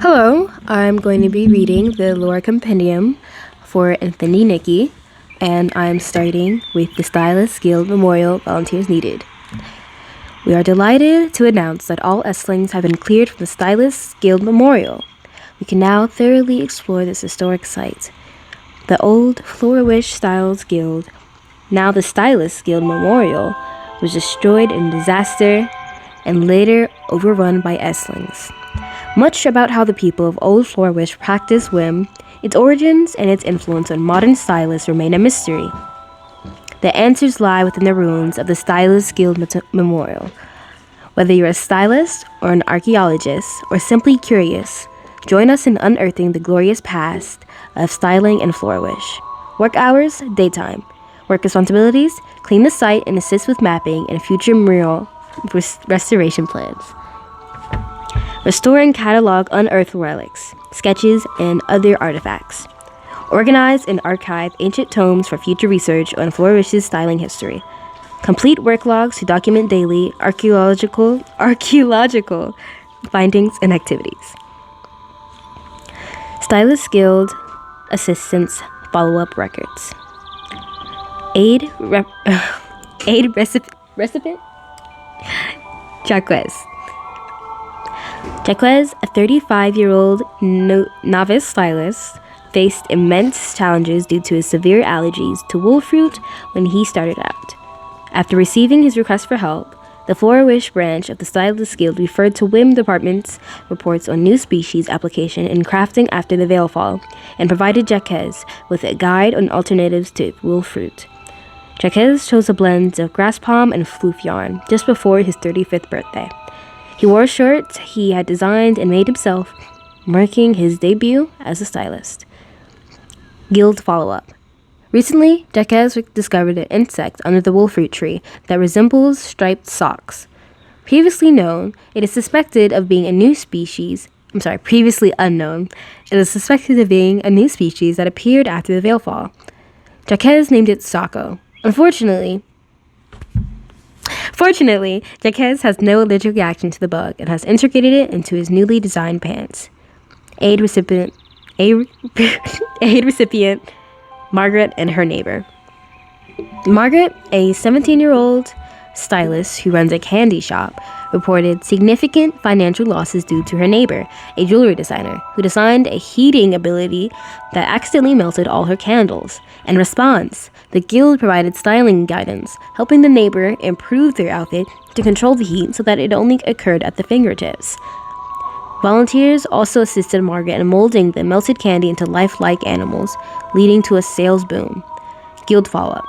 Hello, I'm going to be reading the Lore Compendium for Infinity Nikki, and I'm starting with the Stylist Guild Memorial Volunteers Needed. We are delighted to announce that all Estlings have been cleared from the Stylist Guild Memorial. We can now thoroughly explore this historic site. The old Flourish Styles Guild, now the Stylist Guild Memorial, was destroyed in disaster and later overrun by Estlings. Much about how the people of Old Flourish practice whim, its origins, and its influence on modern stylists remain a mystery. The answers lie within the ruins of the Stylist Guild Memorial. Whether you're a stylist or an archaeologist or simply curious, join us in unearthing the glorious past of styling in Flourish. Work hours, daytime. Work responsibilities, clean the site and assist with mapping and future mural restoration plans. Restore and catalog unearthed relics, sketches, and other artifacts. Organize and archive ancient tomes for future research on Flourish's styling history. Complete work logs to document daily archaeological findings and activities. Stylist Guild Assistance Follow-up Records. Aid recipient? Jaquez, a 35-year-old novice stylist, faced immense challenges due to his severe allergies to wolf fruit when he started out. After receiving his request for help, the Flourish branch of the Stylist Guild referred to WIM Department's reports on new species application and crafting after the Veilfall, and provided Jaquez with a guide on alternatives to wolf fruit. Jaquez chose a blend of grass palm and floof yarn just before his 35th birthday. He wore a shirt he had designed and made himself, marking his debut as a stylist. Guild follow-up. Recently, Jaquez discovered an insect under the wolfruit tree that resembles striped socks. Previously unknown, it is suspected of being a new species that appeared after the Veilfall. Jaquez named it Socko. Fortunately, Jaquez has no allergic reaction to the bug and has integrated it into his newly designed pants. Aid recipient Margaret and her neighbor. Margaret, a 17-year-old stylist who runs a candy shop, reported significant financial losses due to her neighbor, a jewelry designer, who designed a heating ability that accidentally melted all her candles. In response, the guild provided styling guidance, helping the neighbor improve their outfit to control the heat so that it only occurred at the fingertips. Volunteers also assisted Margaret in molding the melted candy into lifelike animals, leading to a sales boom. Guild follow-up.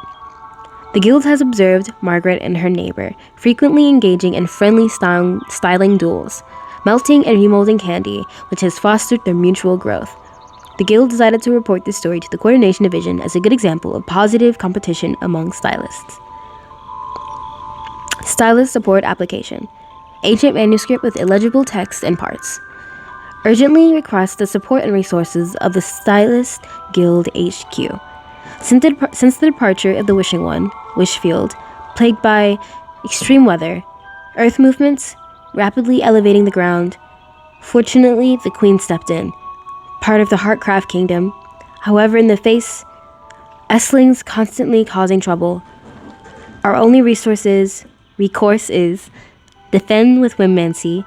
The guild has observed Margaret and her neighbor frequently engaging in friendly styling duels, melting and remolding candy, which has fostered their mutual growth. The guild decided to report this story to the Coordination Division as a good example of positive competition among stylists. Stylist Support Application. Ancient manuscript with illegible text and parts. Urgently request the support and resources of the Stylist Guild HQ. Since the departure of the Wishing One, Wishfield, plagued by extreme weather, earth movements, rapidly elevating the ground, fortunately the Queen stepped in, part of the Heartcraft Kingdom. However, in the face, Estlings constantly causing trouble, our only recourse is defend with Wimmancy.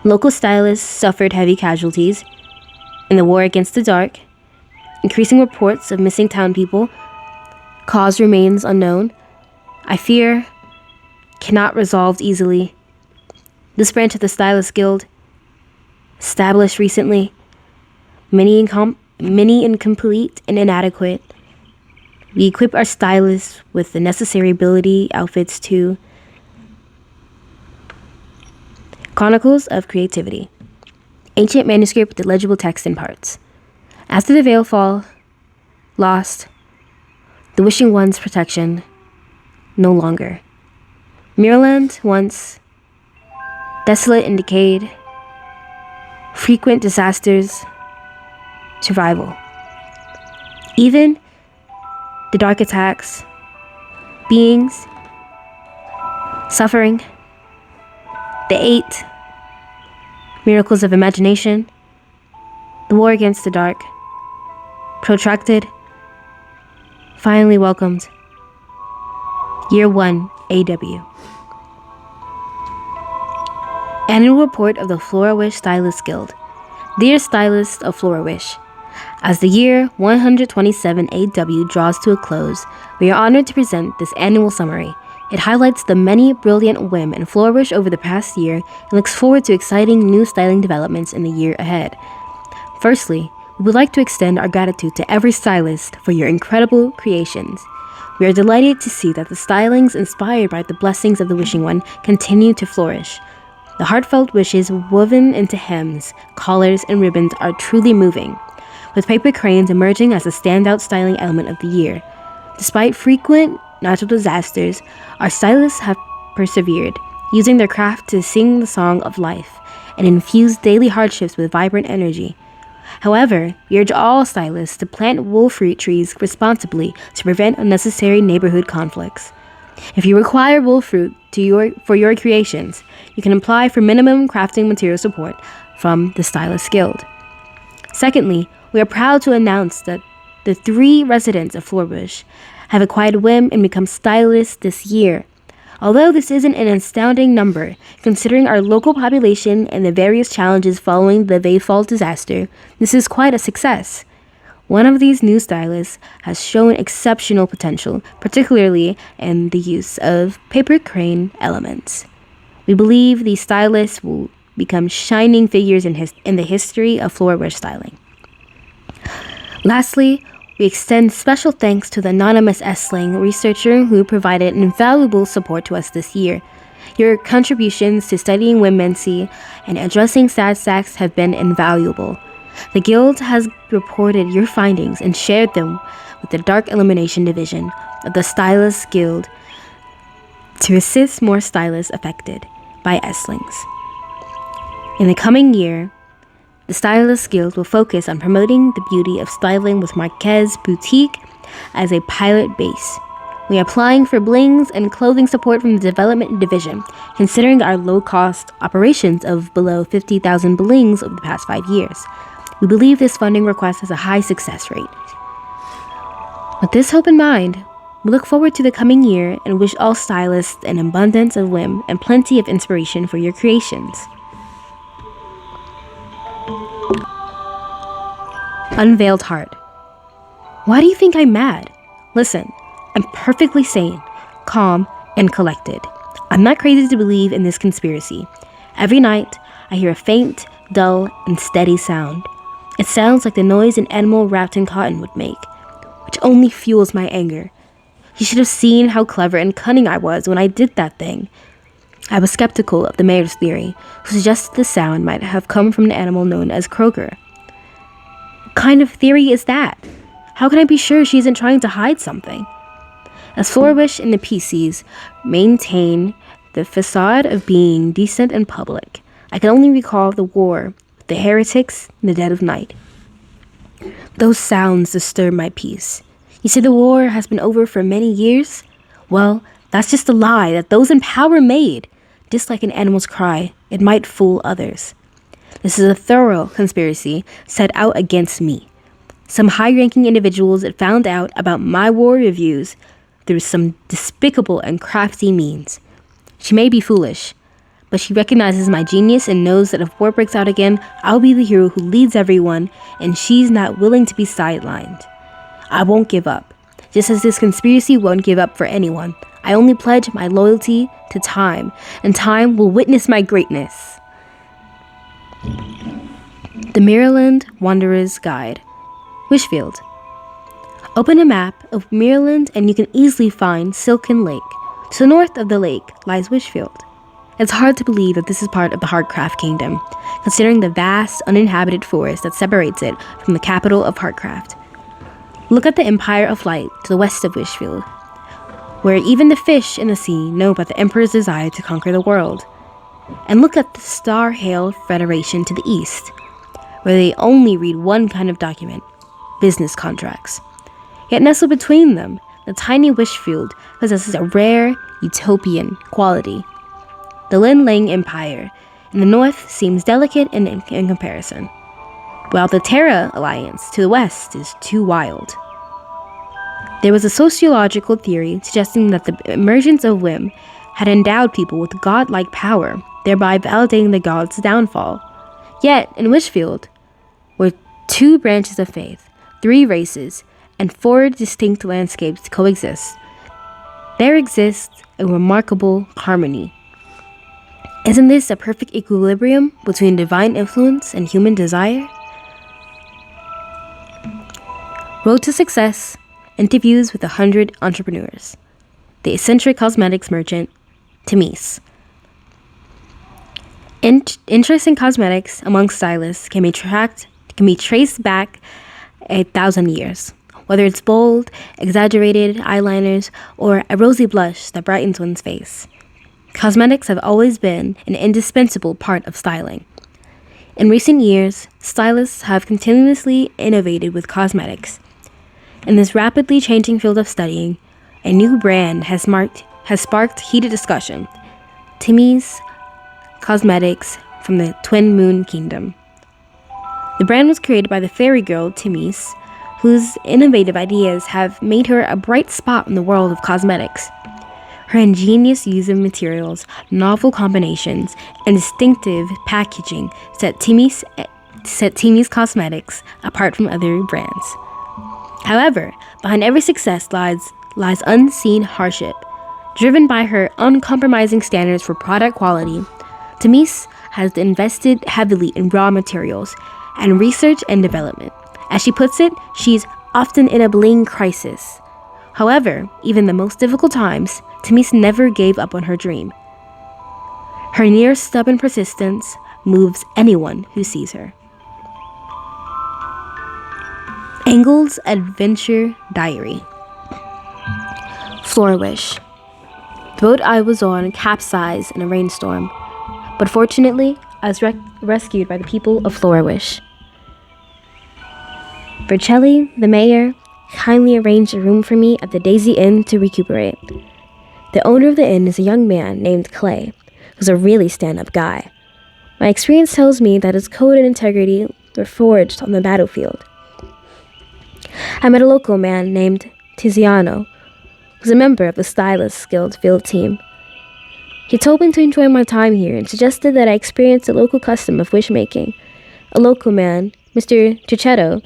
Local stylists suffered heavy casualties in the war against the dark. Increasing reports of missing town people. Cause remains unknown. I fear cannot resolved easily. This branch of the Stylist Guild, established recently, many incomplete and inadequate. We equip our stylists with the necessary ability outfits to Chronicles of Creativity. Ancient manuscript with illegible text and parts. After the Veilfall, lost, the Wishing One's protection, no longer. Mirrorland, once desolate and decayed, frequent disasters, survival. Even the dark attacks, beings, suffering, the 8 Miracles of imagination. The war against the dark. Protracted. Finally welcomed. Year 1 AW. Annual Report of the Flora-Wish Stylists Guild. Dear Stylists of Flora-Wish, as the year 127 AW draws to a close, we are honored to present this annual summary. It highlights the many brilliant women in Flora-Wish over the past year and looks forward to exciting new styling developments in the year ahead. Firstly, we would like to extend our gratitude to every stylist for your incredible creations. We are delighted to see that the stylings inspired by the blessings of the Wishing One continue to flourish. The heartfelt wishes woven into hems, collars, and ribbons are truly moving, with paper cranes emerging as a standout styling element of the year. Despite frequent natural disasters, our stylists have persevered, using their craft to sing the song of life and infuse daily hardships with vibrant energy. However, we urge all stylists to plant wool fruit trees responsibly to prevent unnecessary neighborhood conflicts. If you require wool fruit for your creations, you can apply for minimum crafting material support from the Stylist Guild. Secondly, we are proud to announce that the 3 residents of Flora-Wish have acquired whim and become stylists this year. Although this isn't an astounding number, considering our local population and the various challenges following the Vayfall disaster, this is quite a success. One of these new stylists has shown exceptional potential, particularly in the use of paper crane elements. We believe these stylists will become shining figures in the history of Flora-Wish styling. Lastly, we extend special thanks to the anonymous Essling researcher who provided invaluable support to us this year. Your contributions to studying womency and addressing sad sacks have been invaluable. The Guild has reported your findings and shared them with the Dark Elimination Division of the Stylist Guild to assist more stylists affected by Esslings. In the coming year, the Stylist Guild will focus on promoting the beauty of styling with Marquez Boutique as a pilot base. We are applying for blings and clothing support from the Development Division, considering our low-cost operations of below 50,000 blings over the past 5 years. We believe this funding request has a high success rate. With this hope in mind, we look forward to the coming year and wish all stylists an abundance of whim and plenty of inspiration for your creations. Unveiled Heart. Why do you think I'm mad? Listen, I'm perfectly sane, calm, and collected. I'm not crazy to believe in this conspiracy. Every night, I hear a faint, dull, and steady sound. It sounds like the noise an animal wrapped in cotton would make, which only fuels my anger. You should have seen how clever and cunning I was when I did that thing. I was skeptical of the mayor's theory, who suggested the sound might have come from an animal known as Kroger. What kind of theory is that? How can I be sure she isn't trying to hide something? As Flora-Wish and the PCs maintain the facade of being decent and public, I can only recall the war with the heretics in the dead of night. Those sounds disturb my peace. You say the war has been over for many years? Well, that's just a lie that those in power made. Just like an animal's cry, it might fool others. This is a thorough conspiracy set out against me. Some high-ranking individuals had found out about my war reviews through some despicable and crafty means. She may be foolish, but she recognizes my genius and knows that if war breaks out again, I'll be the hero who leads everyone, and she's not willing to be sidelined. I won't give up, just as this conspiracy won't give up for anyone. I only pledge my loyalty to time, and time will witness my greatness. The Maryland Wanderer's Guide. Wishfield. Open a map of Maryland and you can easily find Silken Lake. To the north of the lake lies Wishfield. It's hard to believe that this is part of the Heartcraft Kingdom, considering the vast uninhabited forest that separates it from the capital of Heartcraft. Look at the Empire of Light to the west of Wishfield, where even the fish in the sea know about the Emperor's desire to conquer the world. And look at the Star Hail Federation to the east, where they only read one kind of document, business contracts. Yet nestled between them, the tiny Wishfield possesses a rare, utopian quality. The Lin Lang Empire and the north seems delicate in comparison, while the Terra Alliance to the west is too wild. There was a sociological theory suggesting that the emergence of whim had endowed people with godlike power, thereby validating the gods' downfall. Yet, in Wishfield, where 2 branches of faith, 3 races, and 4 distinct landscapes coexist, there exists a remarkable harmony. Isn't this a perfect equilibrium between divine influence and human desire? Road to Success, interviews with 100 entrepreneurs. The eccentric cosmetics merchant, Timis. Interest in cosmetics among stylists can be traced back 1,000 years. Whether it's bold, exaggerated eyeliners, or a rosy blush that brightens one's face, cosmetics have always been an indispensable part of styling. In recent years, stylists have continuously innovated with cosmetics. In this rapidly changing field of studying, a new brand has sparked heated discussion: Timmy's Cosmetics from the Twin Moon Kingdom. The brand was created by the fairy girl Timmy's, whose innovative ideas have made her a bright spot in the world of cosmetics. Her ingenious use of materials, novel combinations, and distinctive packaging set Timmy's Cosmetics apart from other brands. However, behind every success lies unseen hardship. Driven by her uncompromising standards for product quality, Timmy's has invested heavily in raw materials and research and development. As she puts it, she's often in a bling crisis. However, even in the most difficult times, Timmy's never gave up on her dream. Her near stubborn persistence moves anyone who sees her. Engel's Adventure Diary. Floor Wish. The boat I was on capsized in a rainstorm, but fortunately, I was rescued by the people of Flourish. Vercelli, the mayor, kindly arranged a room for me at the Daisy Inn to recuperate. The owner of the inn is a young man named Clay, who's a really stand-up guy. My experience tells me that his code and integrity were forged on the battlefield. I met a local man named Tiziano, who's a member of the Stylist Guild field team. He told me to enjoy my time here and suggested that I experience the local custom of wish-making. A local man, Mr. Chichetto,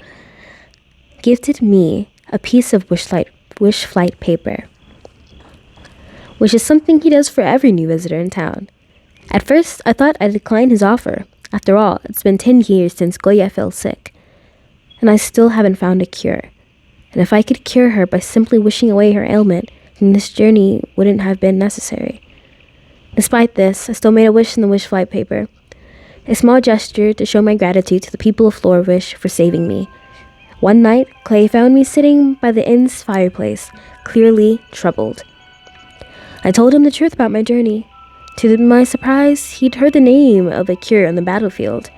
gifted me a piece of wish flight paper, which is something he does for every new visitor in town. At first, I thought I'd decline his offer. After all, it's been 10 years since Goya fell sick, and I still haven't found a cure. And if I could cure her by simply wishing away her ailment, then this journey wouldn't have been necessary. Despite this, I still made a wish in the wish flight paper, a small gesture to show my gratitude to the people of Flourish for saving me. One night, Clay found me sitting by the inn's fireplace, clearly troubled. I told him the truth about my journey. To my surprise, he'd heard the name of a cure on the battlefield.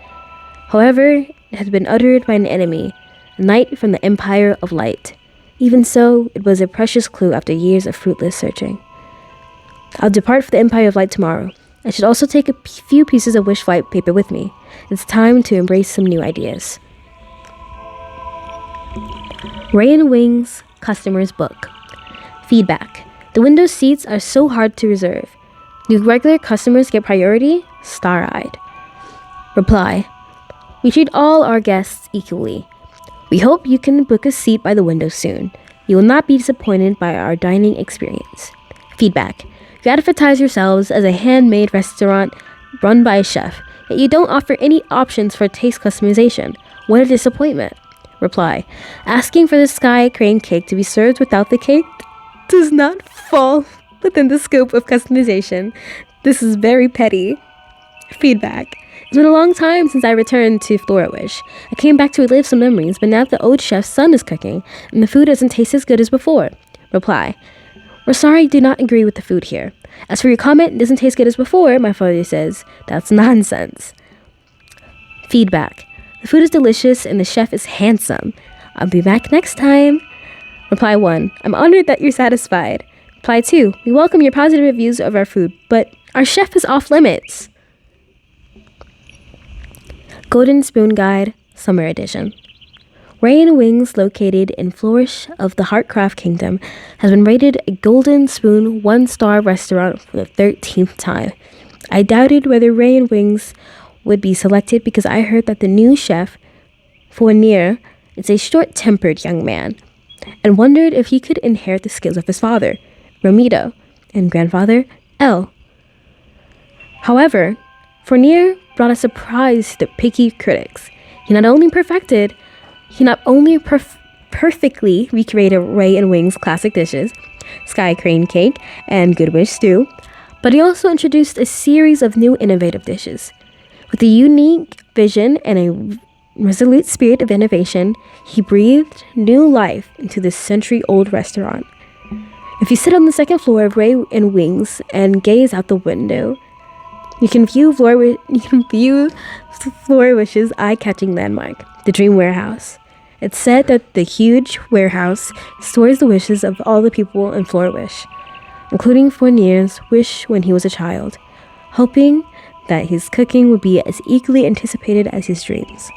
However, it had been uttered by an enemy, a knight from the Empire of Light. Even so, it was a precious clue after years of fruitless searching. I'll depart for the Empire of Light tomorrow. I should also take a few pieces of wish flight paper with me. It's time to embrace some new ideas. Ray and Wing's Customer's Book. Feedback. The window seats are so hard to reserve. Do regular customers get priority? Star-eyed. Reply. We treat all our guests equally. We hope you can book a seat by the window soon. You will not be disappointed by our dining experience. Feedback. You advertise yourselves as a handmade restaurant run by a chef, yet you don't offer any options for taste customization. What a disappointment. Reply. Asking for the Sky Crane cake to be served without the cake does not fall within the scope of customization. This is very petty. Feedback. It's been a long time since I returned to Flourish. I came back to relive some memories, but now the old chef's son is cooking, and the food doesn't taste as good as before. Reply. We're sorry you do not agree with the food here. As for your comment, it doesn't taste good as before, my father says, that's nonsense. Feedback. The food is delicious and the chef is handsome. I'll be back next time. Reply 1. I'm honored that you're satisfied. Reply 2. We welcome your positive reviews of our food, but our chef is off limits. Golden Spoon Guide, Summer Edition. Ray and Wings, located in Flourish of the Heartcraft Kingdom, has been rated a Golden Spoon 1-star restaurant for the 13th time. I doubted whether Ray and Wings would be selected because I heard that the new chef, Fournier, is a short-tempered young man, and wondered if he could inherit the skills of his father, Romito, and grandfather, El. However, Fournier brought a surprise to the picky critics. He not only perfectly recreated Ray and Wings' classic dishes, Sky Crane Cake and Good Wish Stew, but he also introduced a series of new innovative dishes. With a unique vision and a resolute spirit of innovation, he breathed new life into this century-old restaurant. If you sit on the second floor of Ray and Wings and gaze out the window, you can view Flourish's eye-catching landmark, the Dream Warehouse. It's said that the huge warehouse stores the wishes of all the people in Flourish, including Fournier's wish when he was a child, hoping that his cooking would be as equally anticipated as his dreams.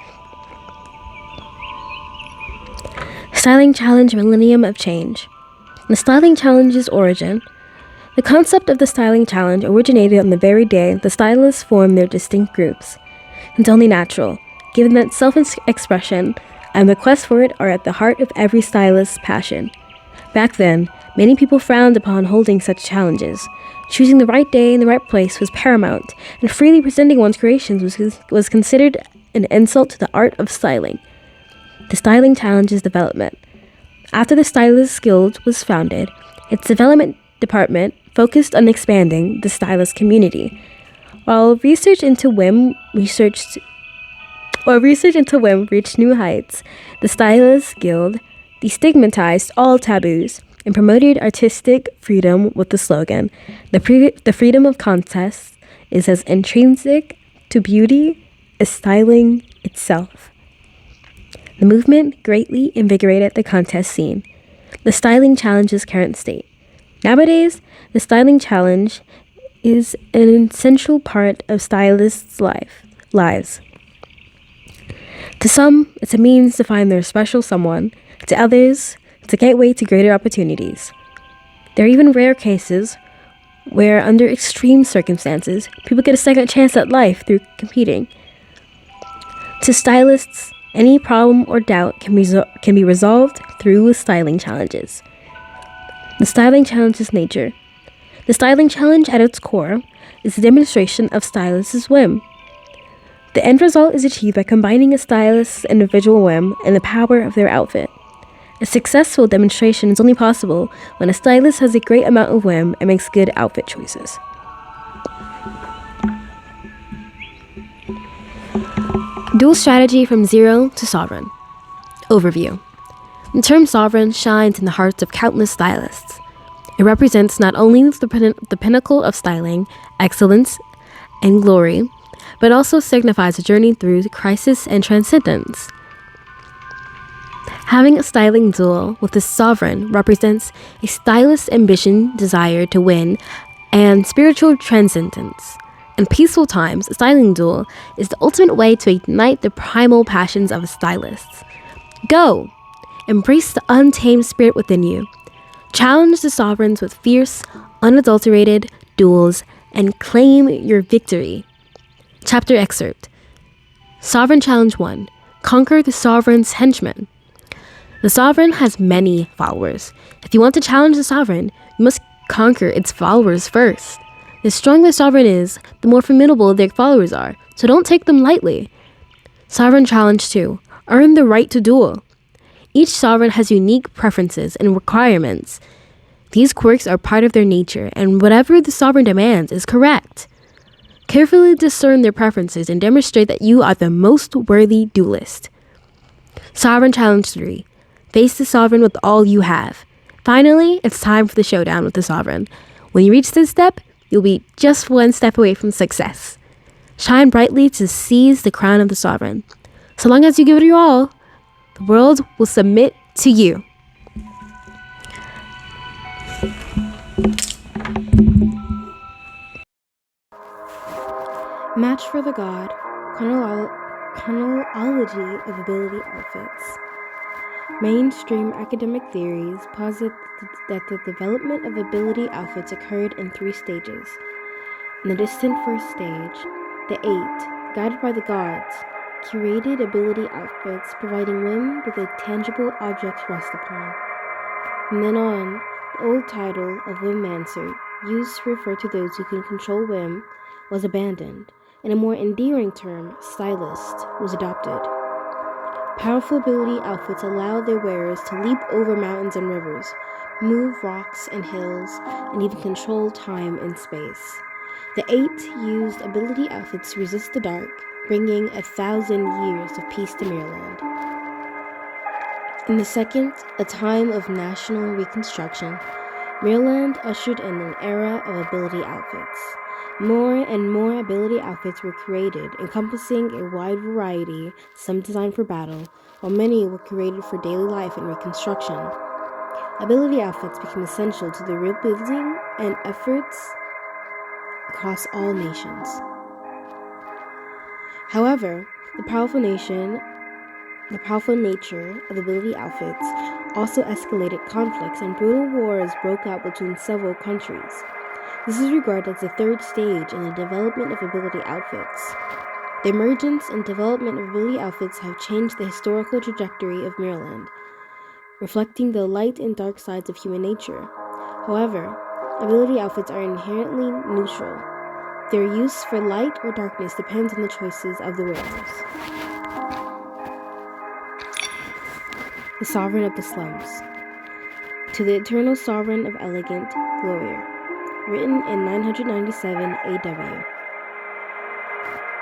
Styling Challenge Millennium of Change. The Styling Challenge's origin. The concept of the Styling Challenge originated on the very day the stylists formed their distinct groups. It's only natural, given that self-expression and the quest for it are at the heart of every stylist's passion. Back then, many people frowned upon holding such challenges. Choosing the right day and the right place was paramount, and freely presenting one's creations was considered an insult to the art of styling. The Styling Challenge's development. After the Stylist Guild was founded, its development department focused on expanding the stylist community. While research into whim reached new heights, the Stylist Guild destigmatized all taboos and promoted artistic freedom with the slogan, "The freedom of contest is as intrinsic to beauty as styling itself." The movement greatly invigorated the contest scene. The Styling Challenge's current state. Nowadays, the Styling Challenge is an essential part of stylists' lives. To some, it's a means to find their special someone. To others, it's a gateway to greater opportunities. There are even rare cases where, under extreme circumstances, people get a second chance at life through competing. To stylists, any problem or doubt can be resolved through styling challenges. The Styling Challenge's nature. The Styling Challenge, at its core, is a demonstration of stylists' whim. The end result is achieved by combining a stylist's individual whim and the power of their outfit. A successful demonstration is only possible when a stylist has a great amount of whim and makes good outfit choices. Dual strategy from zero to sovereign. Overview. The term sovereign shines in the hearts of countless stylists. It represents not only the pinnacle of styling, excellence, and glory, but also signifies a journey through crisis and transcendence. Having a styling duel with a sovereign represents a stylist's ambition, desire to win, and spiritual transcendence. In peaceful times, a styling duel is the ultimate way to ignite the primal passions of a stylist. Go! Embrace the untamed spirit within you. Challenge the sovereigns with fierce, unadulterated duels and claim your victory. Chapter excerpt. Sovereign Challenge 1. Conquer the sovereign's henchmen. The sovereign has many followers. If you want to challenge the sovereign, you must conquer its followers first. The stronger the sovereign is, the more formidable their followers are, so don't take them lightly. Sovereign Challenge 2. Earn the right to duel. Each sovereign has unique preferences and requirements. These quirks are part of their nature, and whatever the sovereign demands is correct. Carefully discern their preferences and demonstrate that you are the most worthy duelist. Sovereign Challenge 3. Face the sovereign with all you have. Finally, it's time for the showdown with the sovereign. When you reach this step, you'll be just one step away from success. Shine brightly to seize the crown of the sovereign. So long as you give it your all, the world will submit to you. Match for the God, Chronology of ability outfits. Mainstream academic theories posit that the development of ability outfits occurred in 3 stages. In the distant first stage, the 8, guided by the gods, curated ability outfits providing women with a tangible object to rest upon. From then on, the old title of Wombancer, used to refer to those who can control whim, was abandoned, and a more endearing term, stylist, was adopted. Powerful ability outfits allow their wearers to leap over mountains and rivers, move rocks and hills, and even control time and space. The 8 used ability outfits to resist the dark, bringing 1,000 years of peace to Maryland. In the second, a time of national reconstruction, Maryland ushered in an era of ability outfits. More and more ability outfits were created, encompassing a wide variety, some designed for battle, while many were created for daily life and reconstruction. Ability outfits became essential to the rebuilding and efforts across all nations. However, the powerful nature of ability outfits also escalated conflicts, and brutal wars broke out between several countries. This is regarded as the 3rd stage in the development of ability outfits. The emergence and development of ability outfits have changed the historical trajectory of Maryland, reflecting the light and dark sides of human nature. However, ability outfits are inherently neutral. Their use for light or darkness depends on the choices of the wearers. The Sovereign of the Slums. To the Eternal Sovereign of Elegant, Gloria. Written in 997 AW.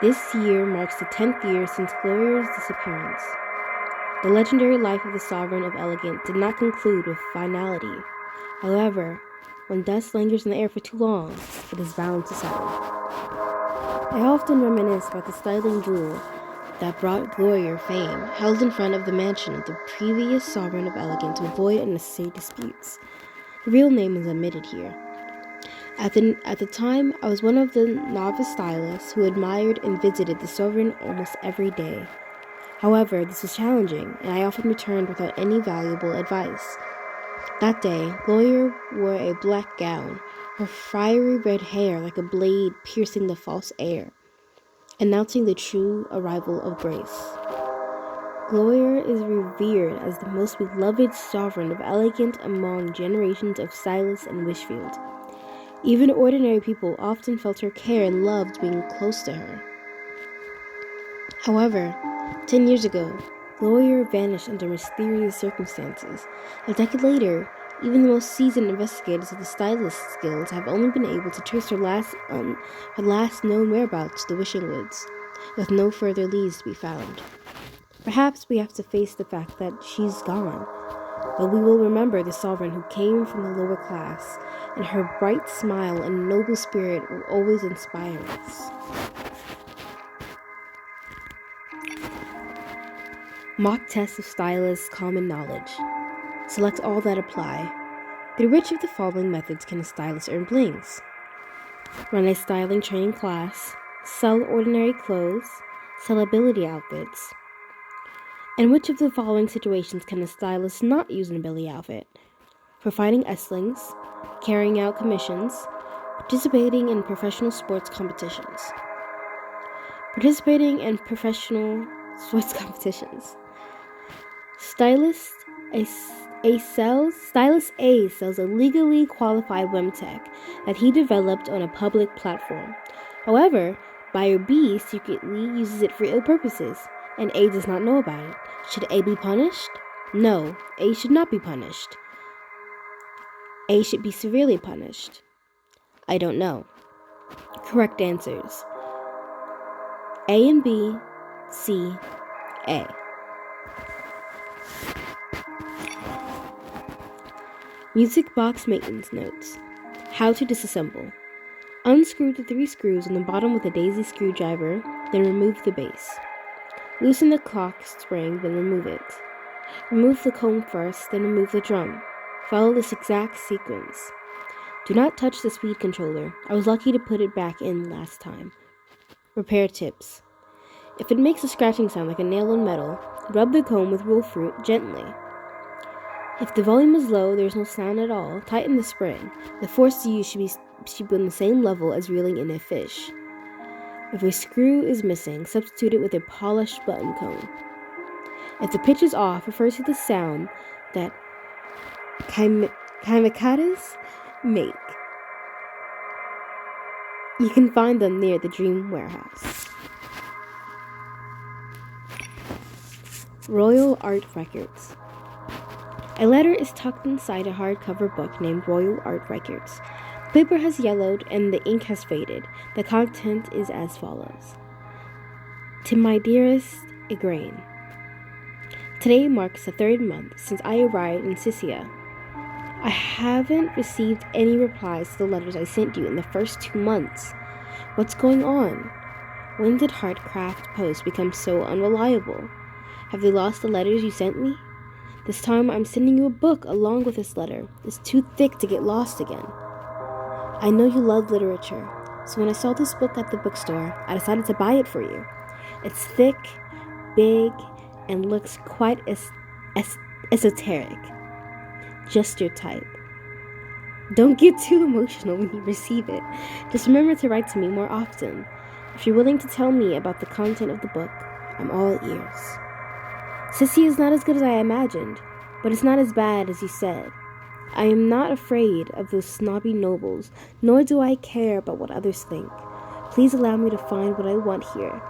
This year marks the 10th year since Gloria's disappearance. The legendary life of the Sovereign of Elegant did not conclude with finality. However, when dust lingers in the air for too long, it is bound to settle. I often reminisce about the styling duel that brought Gloria fame, held in front of the mansion of the previous Sovereign of Elegant to avoid unnecessary disputes. The real name is omitted here. At the time, I was one of the novice stylists who admired and visited the Sovereign almost every day. However, this was challenging, and I often returned without any valuable advice. That day, Gloria wore a black gown, her fiery red hair like a blade piercing the false air, announcing the true arrival of Grace. Gloria is revered as the most beloved Sovereign of Elegant among generations of stylists in Wishfield. Even ordinary people often felt her care and loved being close to her. However, 10 years ago, Gloria vanished under mysterious circumstances. A decade later, even the most seasoned investigators of the Stylist's Guild have only been able to trace her last known whereabouts to the Wishing Woods, with no further leads to be found. Perhaps we have to face the fact that she's gone, but we will remember the Sovereign who came from the lower class, and her bright smile and noble spirit will always inspire us. Mock test of stylist's common knowledge. Select all that apply. Through which of the following methods can a stylist earn blings? Run a styling training class, sell ordinary clothes, sell ability outfits. In which of the following situations can a stylist not use an ability outfit? Providing S-lings, carrying out commissions, participating in professional sports competitions. Stylist A sells a legally qualified whim tech that he developed on a public platform. However, buyer B secretly uses it for ill purposes, and A does not know about it. Should A be punished? No, A should not be punished. A should be severely punished. I don't know. Correct answers: A and B, C, A. Music box maintenance notes. How to disassemble. Unscrew the 3 screws on the bottom with a daisy screwdriver, then remove the base. Loosen the clock spring, then remove it. Remove the comb first, then remove the drum. Follow this exact sequence. Do not touch the speed controller. I was lucky to put it back in last time. Repair tips. If it makes a scratching sound like a nail on metal, rub the comb with roll fruit gently. If the volume is low, there's no sound at all, tighten the spring. The force to use should be on the same level as reeling in a fish. If a screw is missing, substitute it with a polished button comb. If the pitch is off, refer to the sound that kamikades make. You can find them near the Dream Warehouse. Royal Art Records. A letter is tucked inside a hardcover book named Royal Art Records. The paper has yellowed and the ink has faded. The content is as follows. To my dearest Igraine. Today marks the 3rd month since I arrived in Sicily. I haven't received any replies to the letters I sent you in the first 2 months. What's going on? When did Heartcraft Post become so unreliable? Have they lost the letters you sent me? This time I'm sending you a book along with this letter. It's too thick to get lost again. I know you love literature, so when I saw this book at the bookstore, I decided to buy it for you. It's thick, big, and looks quite esoteric. Just your type. Don't get too emotional when you receive it. Just remember to write to me more often. If you're willing to tell me about the content of the book, I'm all ears. Sissy is not as good as I imagined, but it's not as bad as you said. I am not afraid of those snobby nobles, nor do I care about what others think. Please allow me to find what I want here.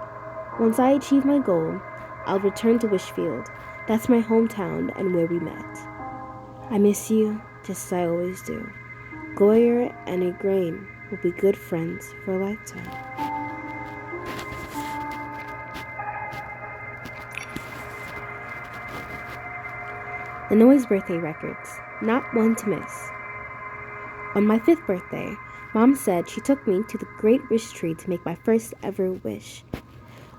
Once I achieve my goal, I'll return to Wishfield. That's my hometown and where we met. I miss you, just as I always do. Goyer and Igraine will be good friends for a lifetime. The Noise Birthday Records, not one to miss. On my 5th birthday, Mom said she took me to the Great Wish Tree to make my first ever wish.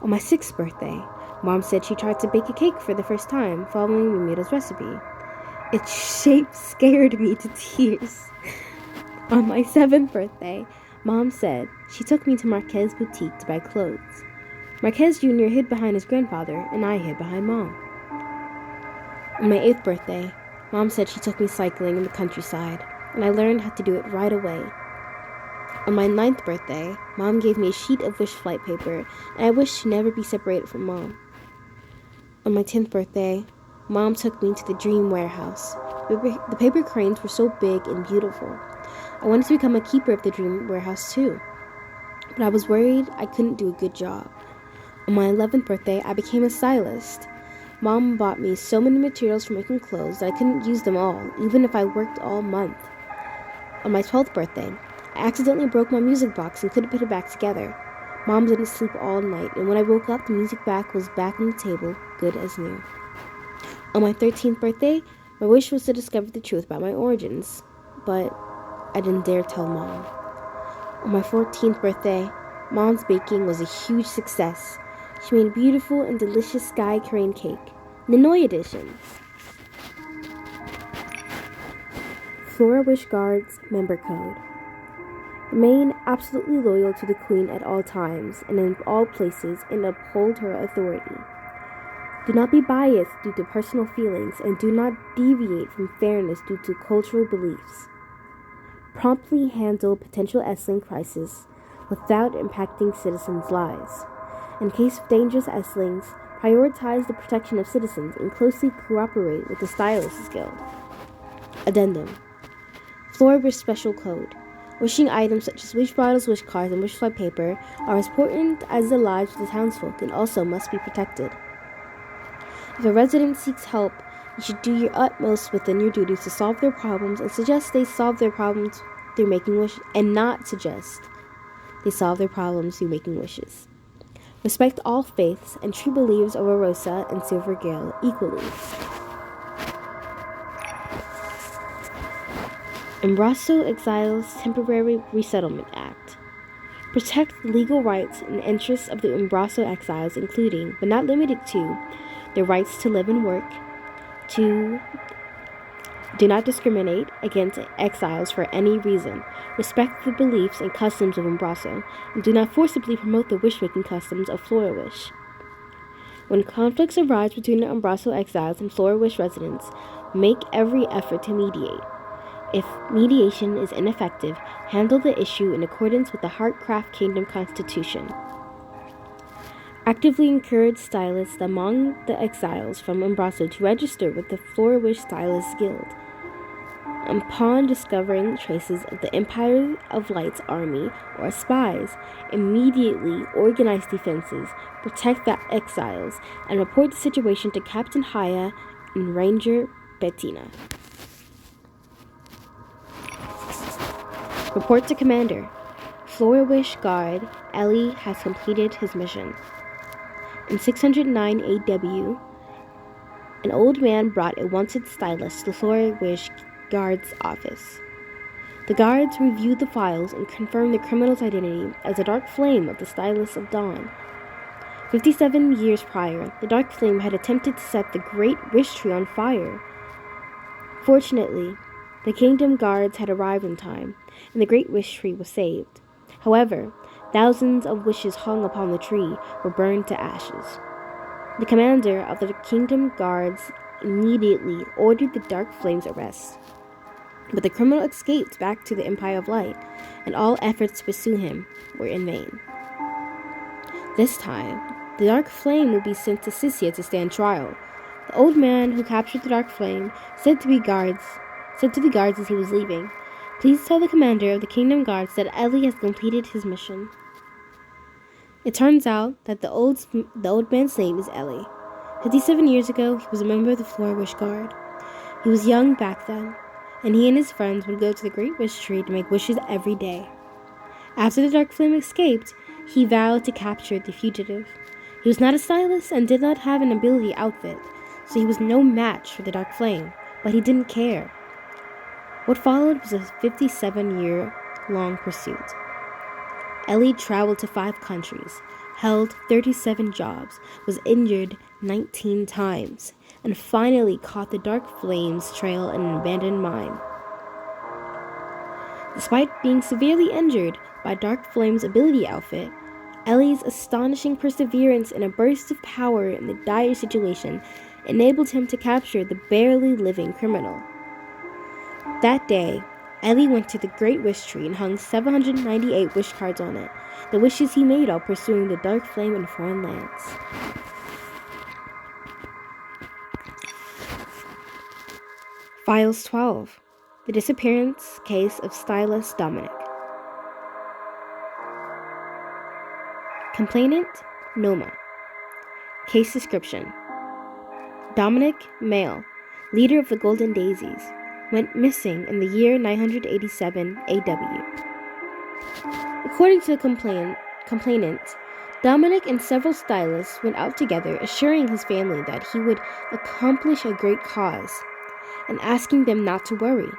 On my 6th birthday, Mom said she tried to bake a cake for the first time, following Mimida's recipe. Its shape scared me to tears. On my 7th birthday, Mom said she took me to Marquez Boutique to buy clothes. Marquez Jr. hid behind his grandfather, and I hid behind Mom. On my 8th birthday, Mom said she took me cycling in the countryside, and I learned how to do it right away. On my 9th birthday, Mom gave me a sheet of wish flight paper, and I wished to never be separated from Mom. On my 10th birthday, Mom took me to the Dream Warehouse. The paper cranes were so big and beautiful. I wanted to become a keeper of the Dream Warehouse too, but I was worried I couldn't do a good job. On my 11th birthday, I became a stylist. Mom bought me so many materials for making clothes that I couldn't use them all, even if I worked all month. On my 12th birthday, I accidentally broke my music box and couldn't put it back together. Mom didn't sleep all night, and when I woke up, the music box was back on the table, good as new. On my 13th birthday, my wish was to discover the truth about my origins, but I didn't dare tell Mom. On my 14th birthday, Mom's baking was a huge success. She made a beautiful and delicious sky crane cake, Ninoy edition. Flora Wish Guard's member code. Remain absolutely loyal to the Queen at all times and in all places and uphold her authority. Do not be biased due to personal feelings and do not deviate from fairness due to cultural beliefs. Promptly handle potential Essling crisis without impacting citizens' lives. In case of dangerous Esslings, prioritize the protection of citizens and closely cooperate with the Stylists Guild. Addendum. Flora Wish Special Code. Wishing items such as wish bottles, wish cards, and wish flight paper are as important as the lives of the townsfolk and also must be protected. If a resident seeks help, you should do your utmost within your duties to solve their problems and suggest they solve their problems through making wishes, and not suggest they solve their problems through making wishes. Respect all faiths and treat believers of Arosa and Silvergale equally. Embraso Exiles Temporary Resettlement Act. Protect the legal rights and interests of the Embraso exiles, including, but not limited to, their rights to live and work. 2. Do not discriminate against exiles for any reason. Respect the beliefs and customs of Embraso, and do not forcibly promote the wish-making customs of Flora Wish. When conflicts arise between the Umbraso exiles and Flourish residents, make every effort to mediate. If mediation is ineffective, handle the issue in accordance with the Heartcraft Kingdom Constitution. Actively encourage stylists among the exiles from Umbraso to register with the Flourish Stylists Guild. Upon discovering traces of the Empire of Light's army or spies, immediately organize defenses, protect the exiles, and report the situation to Captain Haya and Ranger Bettina. Report to Commander. Flourish Guard Ellie has completed his mission. In 609 AW, an old man brought a wanted stylist to the Flourish Guard's office. The guards reviewed the files and confirmed the criminal's identity as the Dark Flame of the Stylist of Dawn. 57 years prior, the Dark Flame had attempted to set the Great Wish Tree on fire. Fortunately, the Kingdom Guards had arrived in time, and the Great Wish Tree was saved. However, thousands of wishes hung upon the tree were burned to ashes. The commander of the Kingdom Guards immediately ordered the Dark Flame's arrest. But the criminal escaped back to the Empire of Light, and all efforts to pursue him were in vain. This time, the Dark Flame will be sent to Sissia to stand trial. The old man who captured the Dark Flame said to the guards as he was leaving, "Please tell the commander of the Kingdom Guards that Ellie has completed his mission." It turns out that the old man's name is Ellie. 57 years ago, he was a member of the Flourish Guard. He was young back then, and he and his friends would go to the Great Wish Tree to make wishes every day. After the Dark Flame escaped, he vowed to capture the fugitive. He was not a stylist and did not have an ability outfit, so he was no match for the Dark Flame, but he didn't care. What followed was a 57-year-long pursuit. Ellie traveled to 5 countries, held 37 jobs, was injured 19 times, and finally caught the Dark Flame's trail in an abandoned mine. Despite being severely injured by Dark Flame's ability outfit, Ellie's astonishing perseverance and a burst of power in the dire situation enabled him to capture the barely living criminal. That day, Ellie went to the Great Wish Tree and hung 798 wish cards on it, the wishes he made while pursuing the Dark Flame in foreign lands. Files 12. The disappearance case of stylist Dominic. Complainant, Noma. Case description. Dominic, male, leader of the Golden Daisies, went missing in the year 987 AW. According to the complainant, Dominic and several stylists went out together, assuring his family that he would accomplish a great cause, and asking them not to worry.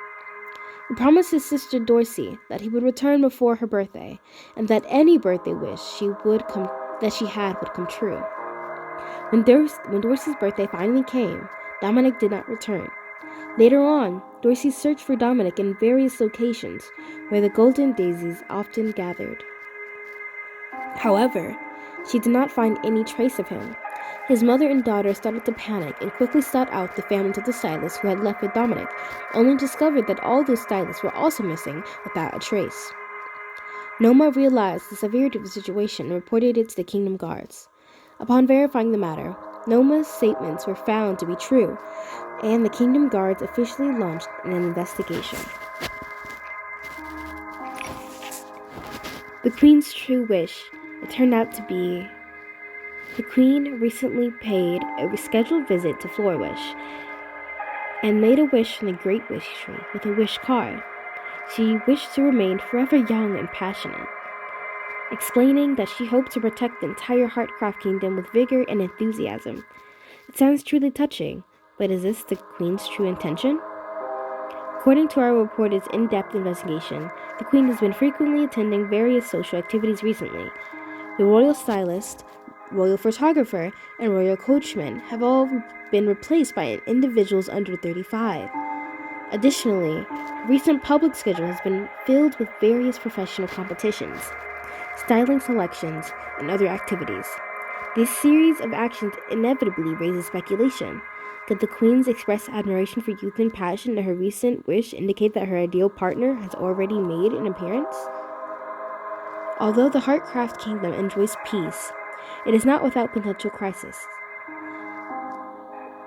He promised his sister Dorsey that he would return before her birthday, and that any birthday wish she had would come true. When Dorsey's birthday finally came, Dominic did not return. Later on, Dorsey searched for Dominic in various locations where the Golden Daisies often gathered. However, she did not find any trace of him. His mother and daughter started to panic and quickly sought out the families of the stylists who had left with Dominic, only discovered that all those stylists were also missing without a trace. Noma realized the severity of the situation and reported it to the Kingdom Guards. Upon verifying the matter, Noma's statements were found to be true, and the Kingdom Guards officially launched an investigation. The Queen's true wish. It turned out to be the Queen recently paid a scheduled visit to Flourish and made a wish from the Great Wish Tree with a wish card. She wished to remain forever young and passionate, explaining that she hoped to protect the entire Heartcraft Kingdom with vigor and enthusiasm. It sounds truly touching, but is this the Queen's true intention? According to our reporter's in-depth investigation, the Queen has been frequently attending various social activities recently. The royal stylist, royal photographer, and royal coachman have all been replaced by individuals under 35. Additionally, her recent public schedule has been filled with various professional competitions, styling selections, and other activities. This series of actions inevitably raises speculation. Could the Queen's expressed admiration for youth and passion and her recent wish indicate that her ideal partner has already made an appearance? Although the Heartcraft Kingdom enjoys peace, it is not without potential crisis.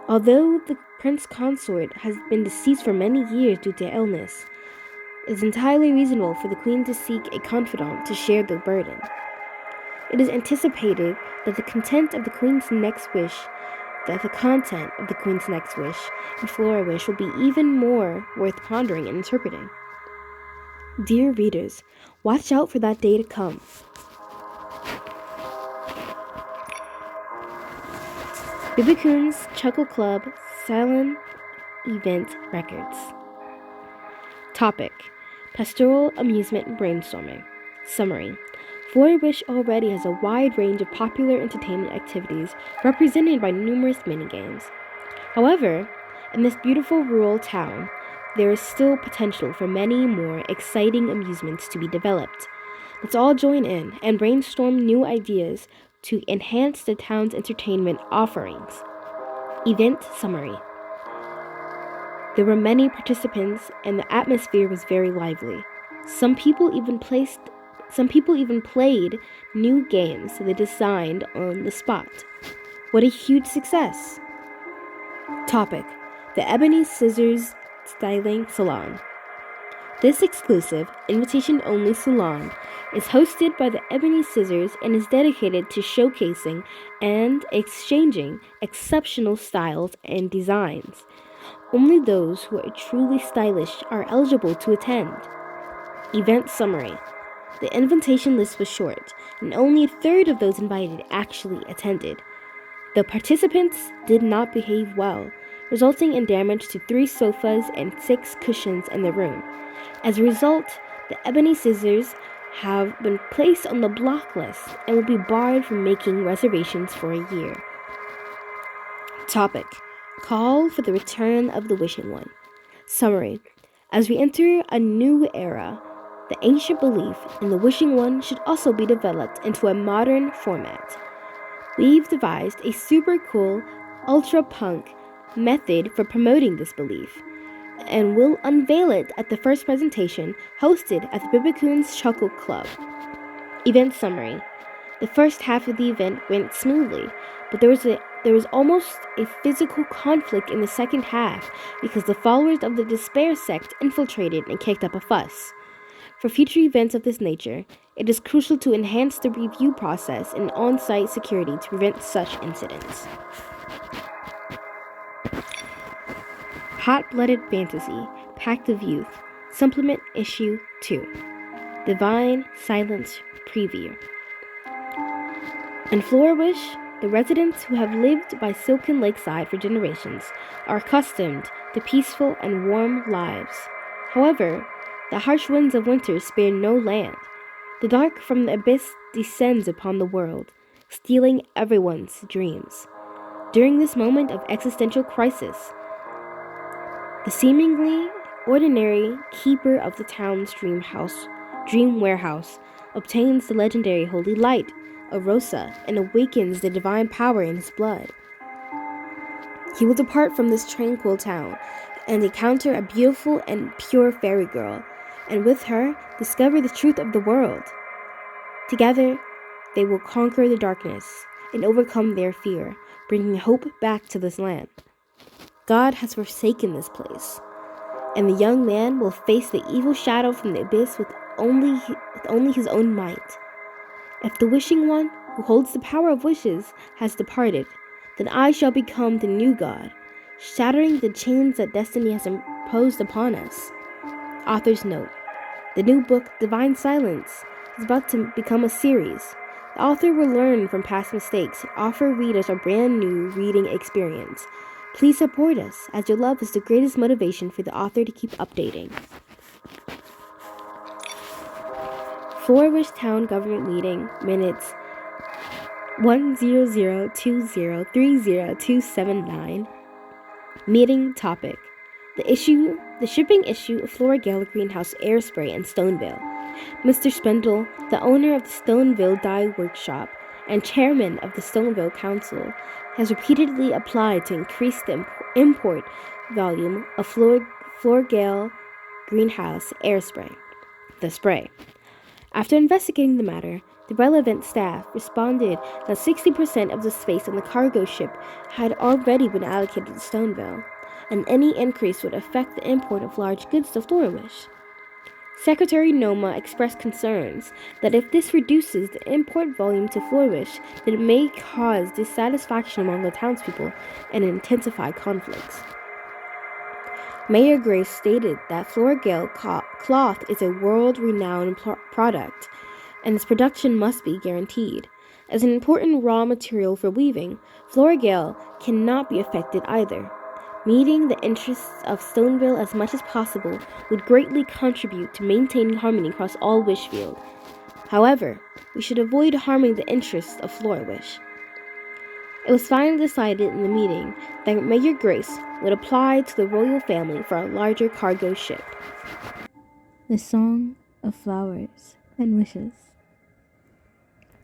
Although the Prince Consort has been deceased for many years due to illness, it is entirely reasonable for the Queen to seek a confidant to share the burden. It is anticipated that the content of the Queen's next wish, and Flora wish will be even more worth pondering and interpreting. Dear readers, watch out for that day to come. Bibicoon's Chuckle Club Silent Event Records. Topic: Pastoral Amusement Brainstorming. Summary: Flora Wish already has a wide range of popular entertainment activities represented by numerous minigames. However, in this beautiful rural town, there is still potential for many more exciting amusements to be developed. Let's all join in and brainstorm new ideas to enhance the town's entertainment offerings. Event Summary: There were many participants and the atmosphere was very lively. Some people even played new games they designed on the spot. What a huge success! Topic: The Ebony Scissors Styling Salon. This exclusive, invitation-only salon is hosted by the Ebony Scissors and is dedicated to showcasing and exchanging exceptional styles and designs. Only those who are truly stylish are eligible to attend. Event Summary: The invitation list was short, and only a third of those invited actually attended. The participants did not behave well, resulting in damage to 3 sofas and 6 cushions in the room. As a result, the Ebony Scissors have been placed on the block list and will be barred from making reservations for a year. Topic: Call for the Return of the Wishing One. Summary: As we enter a new era, the ancient belief in the Wishing One should also be developed into a modern format. We've devised a super cool, ultra-punk method for promoting this belief, and we'll unveil it at the first presentation hosted at the Bibicoon's Chuckle Club. Event Summary: The first half of the event went smoothly, but there was almost a physical conflict in the second half because the followers of the Despair sect infiltrated and kicked up a fuss. For future events of this nature, it is crucial to enhance the review process and on-site security to prevent such incidents. Hot-Blooded Fantasy, Pact of Youth, Supplement Issue 2, Divine Silence Preview. In Flora Wish, the residents who have lived by Silken Lakeside for generations are accustomed to peaceful and warm lives. However, the harsh winds of winter spare no land. The dark from the abyss descends upon the world, stealing everyone's dreams. During this moment of existential crisis, the seemingly ordinary keeper of the town's dream warehouse, obtains the legendary holy light, Arosa, and awakens the divine power in his blood. He will depart from this tranquil town and encounter a beautiful and pure fairy girl, and with her discover the truth of the world. Together, they will conquer the darkness and overcome their fear, bringing hope back to this land. God has forsaken this place, and the young man will face the evil shadow from the abyss with only his own might. If the Wishing One, who holds the power of wishes, has departed, then I shall become the new God, shattering the chains that destiny has imposed upon us. Author's note: the new book, Divine Silence, is about to become a series. The author will learn from past mistakes and offer readers a brand new reading experience. Please support us, as your love is the greatest motivation for the author to keep updating. Flora Wish Town Government Meeting Minutes 10020300279. Meeting Topic: The shipping issue of Flora Gale Greenhouse Air Spray in Stoneville. Mr. Spindle, the owner of the Stoneville Dye Workshop, and chairman of the Stoneville Council, has repeatedly applied to increase the import volume of Florgale greenhouse air spray. After investigating the matter, the relevant staff responded that 60% of the space on the cargo ship had already been allocated to Stoneville, and any increase would affect the import of large goods to Flourish. Secretary Noma expressed concerns that if this reduces the import volume to Flourish, that it may cause dissatisfaction among the townspeople and intensify conflicts. Mayor Grace stated that Florgale cloth is a world-renowned product, and its production must be guaranteed. As an important raw material for weaving, Florgale cannot be affected either. Meeting the interests of Stoneville as much as possible would greatly contribute to maintaining harmony across all Wishfield. However, we should avoid harming the interests of Flourish. It was finally decided in the meeting that Mayor Grace would apply to the royal family for a larger cargo ship. The Song of Flowers and Wishes.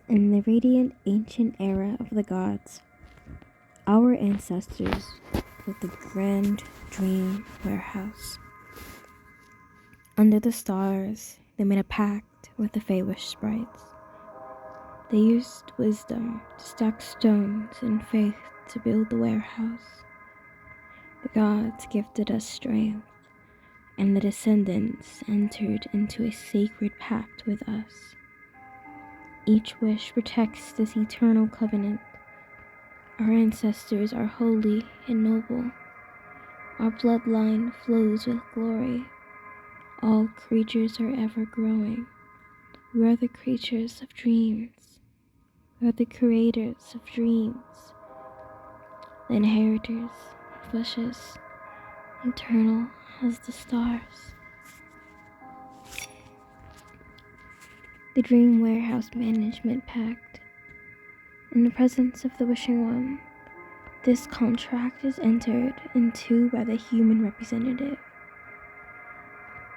In the radiant ancient era of the gods, our ancestors built the grand dream warehouse. Under the stars, they made a pact with the Feywish sprites. They used wisdom to stack stones and faith to build the warehouse. The gods gifted us strength, and the descendants entered into a sacred pact with us. Each wish protects this eternal covenant. Our ancestors are holy and noble. Our bloodline flows with glory. All creatures are ever growing. We are the creatures of dreams. We are the creators of dreams. The inheritors of wishes, eternal as the stars. The Dream Warehouse Management Pact. In the presence of the Wishing One, this contract is entered into by the human representative,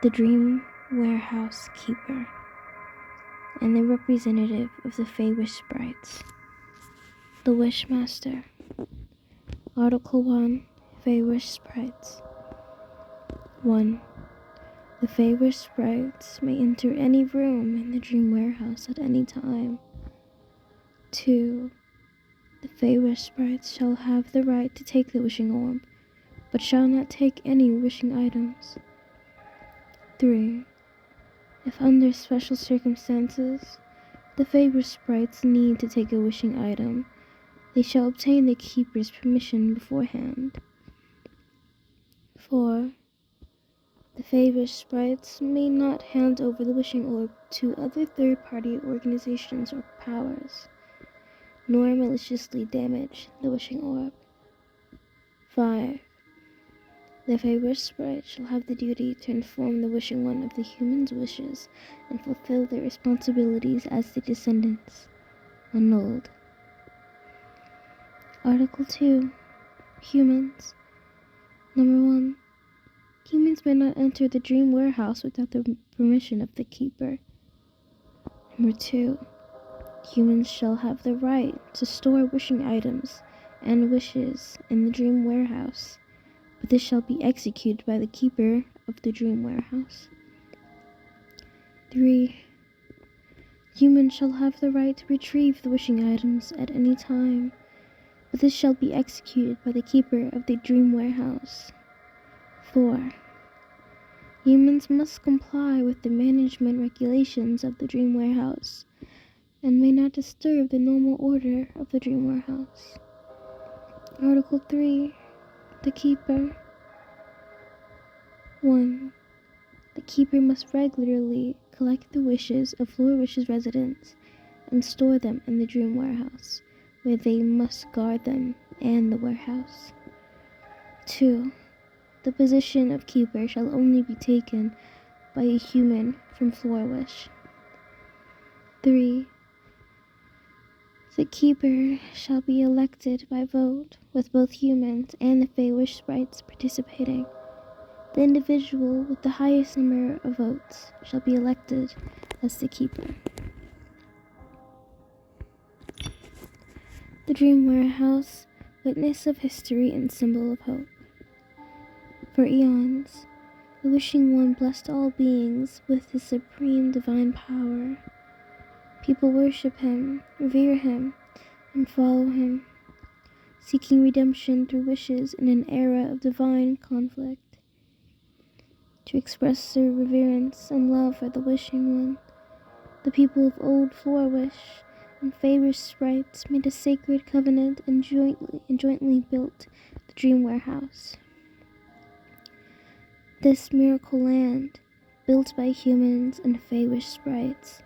the Dream Warehouse Keeper, and the representative of the Feywish sprites, the Wishmaster. Article 1. Feywish sprites. 1. The Feywish sprites may enter any room in the Dream Warehouse at any time. 2. The Feywish sprites shall have the right to take the wishing orb, but shall not take any wishing items. 3. If under special circumstances, the Feywish sprites need to take a wishing item, they shall obtain the keeper's permission beforehand. 4. The Feywish sprites may not hand over the wishing orb to other third-party organizations or powers, nor maliciously damage the wishing orb. 5. The Feywish sprite shall have the duty to inform the wishing one of the human's wishes and fulfill their responsibilities as the descendants. Annulled. Article 2. Humans. Number 1. Humans may not enter the Dream Warehouse without the permission of the Keeper. Number 2. Humans shall have the right to store wishing items and wishes in the Dream Warehouse, but this shall be executed by the Keeper of the Dream Warehouse. 3. Humans shall have the right to retrieve the wishing items at any time, but this shall be executed by the Keeper of the Dream Warehouse. 4. Humans must comply with the management regulations of the Dream Warehouse, and may not disturb the normal order of the Dream Warehouse. Article 3. The Keeper. 1. The Keeper must regularly collect the wishes of Flourish's residents and store them in the Dream Warehouse, where they must guard them and the warehouse. 2. The position of Keeper shall only be taken by a human from Flourish. 3. The Keeper shall be elected by vote, with both humans and the Feywish sprites participating. The individual with the highest number of votes shall be elected as the Keeper. The dream warehouse, witness of history and symbol of hope. For eons, the Wishing One blessed all beings with his supreme divine power. People worship him, revere him, and follow him, seeking redemption through wishes in an era of divine conflict. To express their reverence and love for the Wishing One, the people of Old Floor Wish and favor sprites made a sacred covenant and jointly built the Dream Warehouse. This miracle land, built by humans and Fey-wish sprites,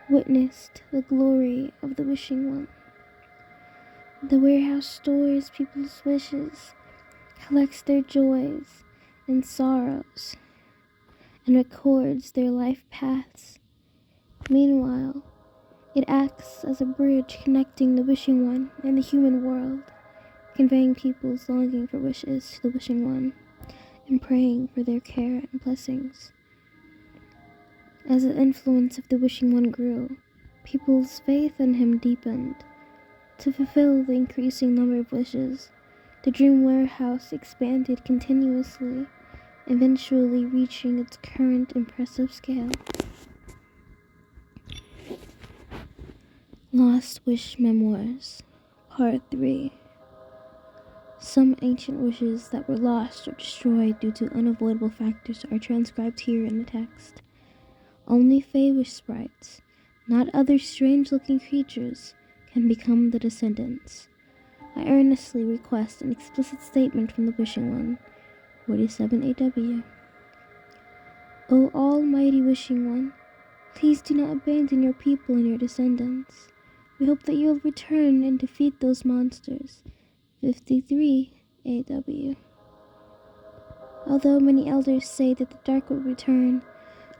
witnessed the glory of the Wishing One. The warehouse stores people's wishes, collects their joys and sorrows, and records their life paths. Meanwhile, it acts as a bridge connecting the Wishing One and the human world, conveying people's longing for wishes to the Wishing One, and praying for their care and blessings. As the influence of the Wishing One grew, people's faith in him deepened. To fulfill the increasing number of wishes, the Dream Warehouse expanded continuously, eventually reaching its current impressive scale. Lost Wish Memoirs, Part 3. Some ancient wishes that were lost or destroyed due to unavoidable factors are transcribed here in the text. Only Fey-wish sprites, not other strange-looking creatures, can become the descendants. I earnestly request an explicit statement from the Wishing One, 47 AW. O Almighty Wishing One, please do not abandon your people and your descendants. We hope that you will return and defeat those monsters, 53 AW. Although many elders say that the dark will return,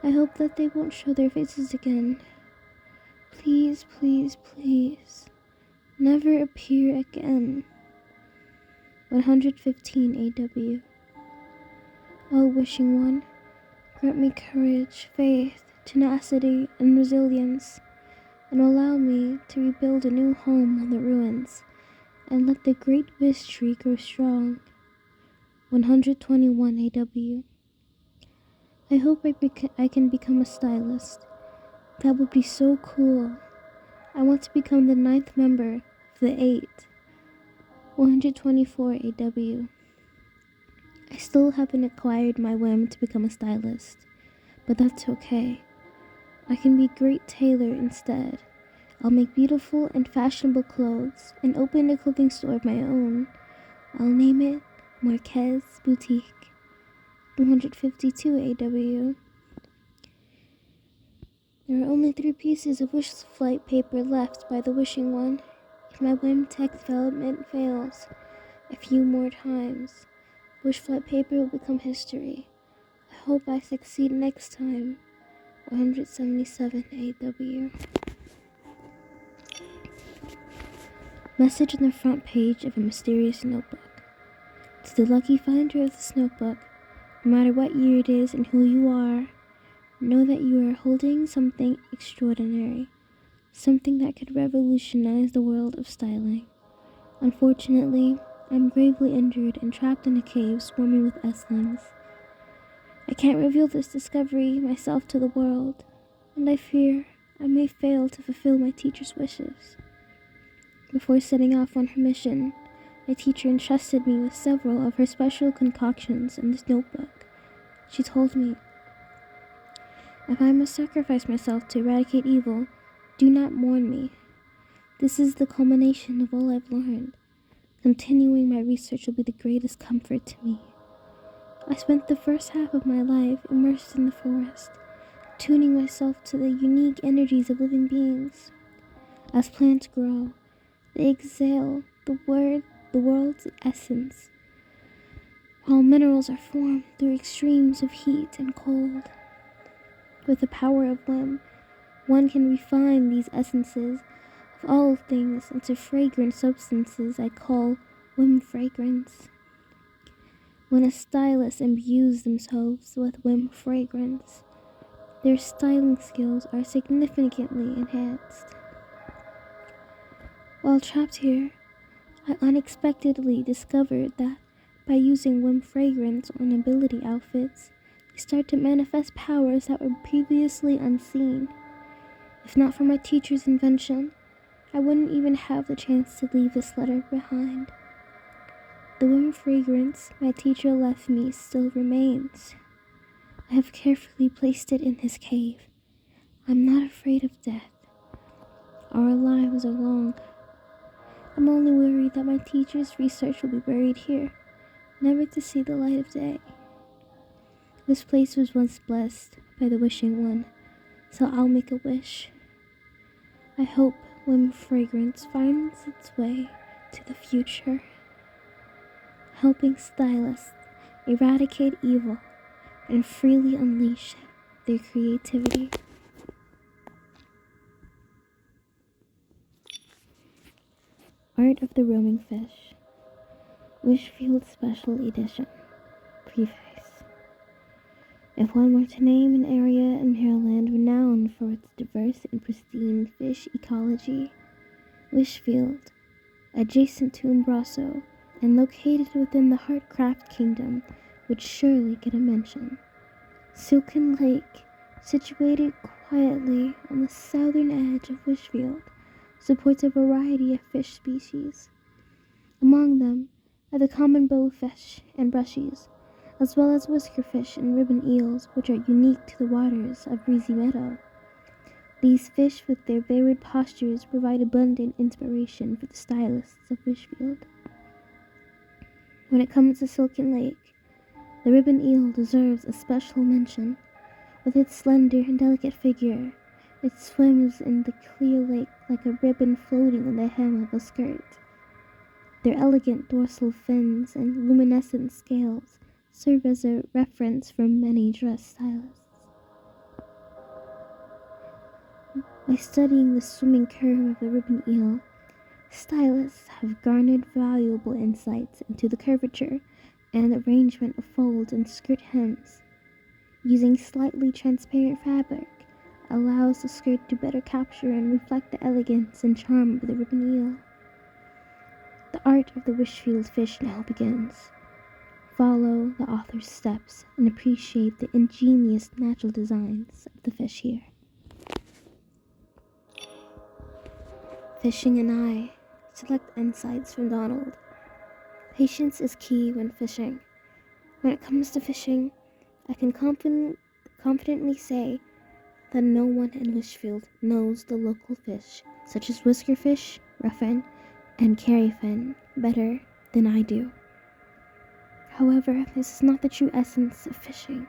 I hope that they won't show their faces again. Please, please, please, never appear again. 115 AW. O Wishing One, grant me courage, faith, tenacity, and resilience, and allow me to rebuild a new home on the ruins, and let the great wish tree grow strong. 121 AW. I hope I can become a stylist. That would be so cool. I want to become the 9th member of the 8. 124 AW. I still haven't acquired my whim to become a stylist, but that's okay. I can be a great tailor instead. I'll make beautiful and fashionable clothes and open a clothing store of my own. I'll name it Marquez Boutique. 152 AW. There are only 3 pieces of wish flight paper left by the Wishing One. If my whim tech development fails a few more times, wish flight paper will become history. I hope I succeed next time. 177 AW. Message on the front page of a mysterious notebook. To the lucky finder of this notebook, no matter what year it is and who you are, know that you are holding something extraordinary, something that could revolutionize the world of styling. Unfortunately, I'm gravely injured and trapped in a cave swarming with S-lings. I can't reveal this discovery myself to the world, and I fear I may fail to fulfill my teacher's wishes. Before setting off on her mission, my teacher entrusted me with several of her special concoctions in this notebook. She told me, if I must sacrifice myself to eradicate evil, do not mourn me. This is the culmination of all I've learned. Continuing my research will be the greatest comfort to me. I spent the first half of my life immersed in the forest, tuning myself to the unique energies of living beings. As plants grow, they exhale the world's essence, while minerals are formed through extremes of heat and cold. With the power of whim, one can refine these essences of all things into fragrant substances I call whim fragrance. When a stylist imbues themselves with whim fragrance, their styling skills are significantly enhanced. While trapped here, I unexpectedly discovered that by using whim fragrance on ability outfits, they start to manifest powers that were previously unseen. If not for my teacher's invention, I wouldn't even have the chance to leave this letter behind. The whim fragrance my teacher left me still remains. I have carefully placed it in his cave. I'm not afraid of death. Our lives are long. I'm only worried that my teacher's research will be buried here, never to see the light of day. This place was once blessed by the Wishing One, so I'll make a wish. I hope whim fragrance finds its way to the future, helping stylists eradicate evil and freely unleash their creativity. Art of the Roaming Fish, Wishfield Special Edition. Preface. If one were to name an area in Maryland renowned for its diverse and pristine fish ecology, Wishfield, adjacent to Umbraso and located within the Heartcraft Kingdom, would surely get a mention. Silken Lake, situated quietly on the southern edge of Wishfield, supports a variety of fish species. Among them are the common bowfish and brushies, as well as whiskerfish and ribbon eels, which are unique to the waters of Breezy Meadow. These fish, with their varied postures, provide abundant inspiration for the stylists of Wishfield. When it comes to Silken Lake, the ribbon eel deserves a special mention. With its slender and delicate figure, it swims in the clear lake like a ribbon floating on the hem of a skirt. Their elegant dorsal fins and luminescent scales serve as a reference for many dress stylists. By studying the swimming curve of the ribbon eel, stylists have garnered valuable insights into the curvature and arrangement of folds and skirt hems. Using slightly transparent fabric allows the skirt to better capture and reflect the elegance and charm of the ribbon eel. The art of the Wishfield fish now begins. Follow the author's steps and appreciate the ingenious natural designs of the fish here. Fishing and I. Select insights from Donald. Patience is key when fishing. When it comes to fishing, I can confidently say that no one in Wishfield knows the local fish, such as whiskerfish, ruffin, and carryfin, better than I do. However, this is not the true essence of fishing.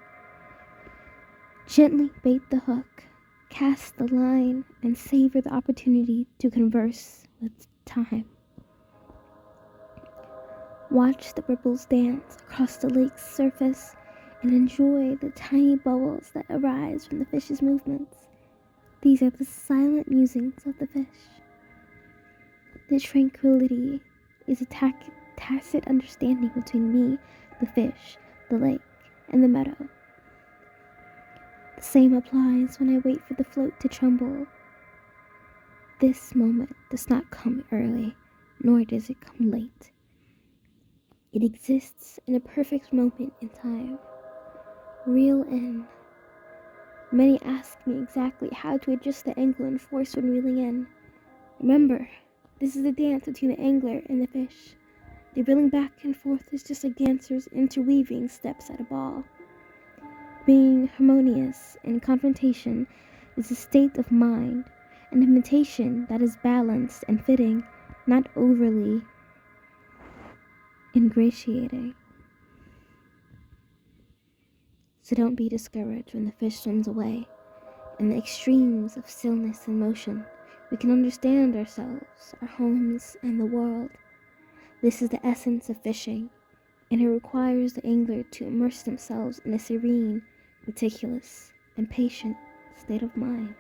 Gently bait the hook, cast the line, and savor the opportunity to converse with time. Watch the ripples dance across the lake's surface and enjoy the tiny bubbles that arise from the fish's movements. These are the silent musings of the fish. The tranquility is a tacit understanding between me, the fish, the lake, and the meadow. The same applies when I wait for the float to tremble. This moment does not come early, nor does it come late. It exists in a perfect moment in time. Reel in. Many ask me exactly how to adjust the angle and force when reeling in. Remember, this is a dance between the angler and the fish. The reeling back and forth is just like dancers interweaving steps at a ball. Being harmonious in confrontation is a state of mind, an imitation that is balanced and fitting, not overly ingratiating. So don't be discouraged when the fish swims away. In the extremes of stillness and motion, we can understand ourselves, our homes, and the world. This is the essence of fishing, and it requires the angler to immerse themselves in a serene, meticulous, and patient state of mind.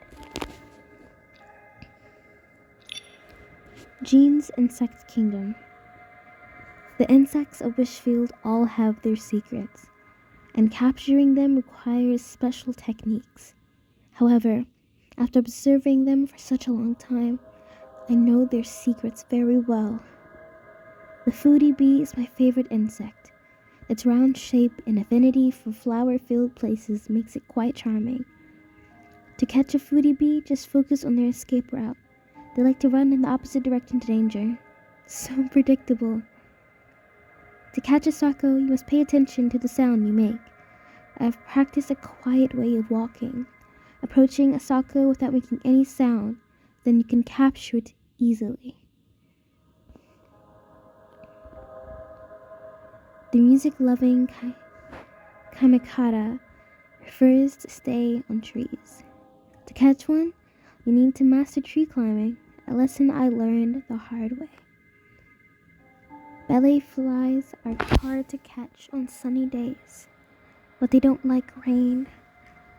Jean's Insect Kingdom. The insects of Wishfield all have their secrets, and capturing them requires special techniques. However, after observing them for such a long time, I know their secrets very well. The foodie bee is my favorite insect. Its round shape and affinity for flower-filled places makes it quite charming. To catch a foodie bee, just focus on their escape route. They like to run in the opposite direction to danger. So predictable. To catch a sako, you must pay attention to the sound you make. I have practiced a quiet way of walking, approaching a sako without making any sound, then you can capture it easily. The music-loving kamikata prefers to stay on trees. To catch one, you need to master tree climbing, a lesson I learned the hard way. Belly flies are hard to catch on sunny days, but they don't like rain.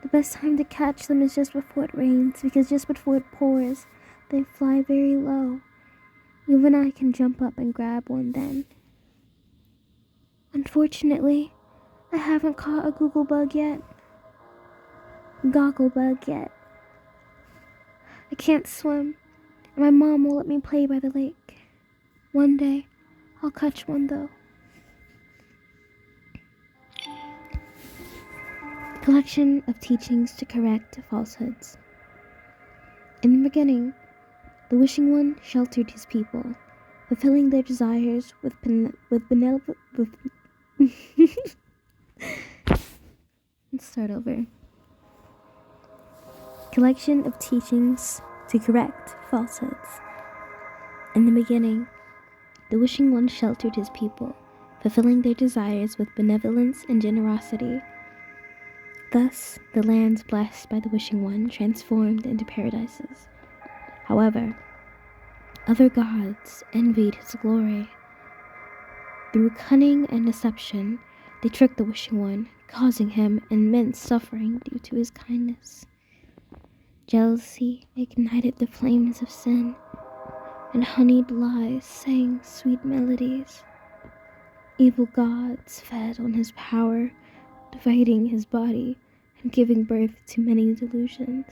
The best time to catch them is just before it rains, because just before it pours, they fly very low. Even I can jump up and grab one then. Unfortunately, I haven't caught a goggle bug yet. I can't swim, and my mom won't let me play by the lake. One day, I'll catch one though. Collection of teachings to correct falsehoods. In the beginning, the wishing one sheltered his people, fulfilling their desires with benevolent. Let's start over. Collection of teachings to correct falsehoods. In the beginning, the wishing one sheltered his people, fulfilling their desires with benevolence and generosity. Thus, the lands blessed by the wishing one transformed into paradises. However, other gods envied his glory. Through cunning and deception, they tricked the wishing one, causing him immense suffering due to his kindness. Jealousy ignited the flames of sin, and honeyed lies sang sweet melodies. Evil gods fed on his power, dividing his body and giving birth to many delusions.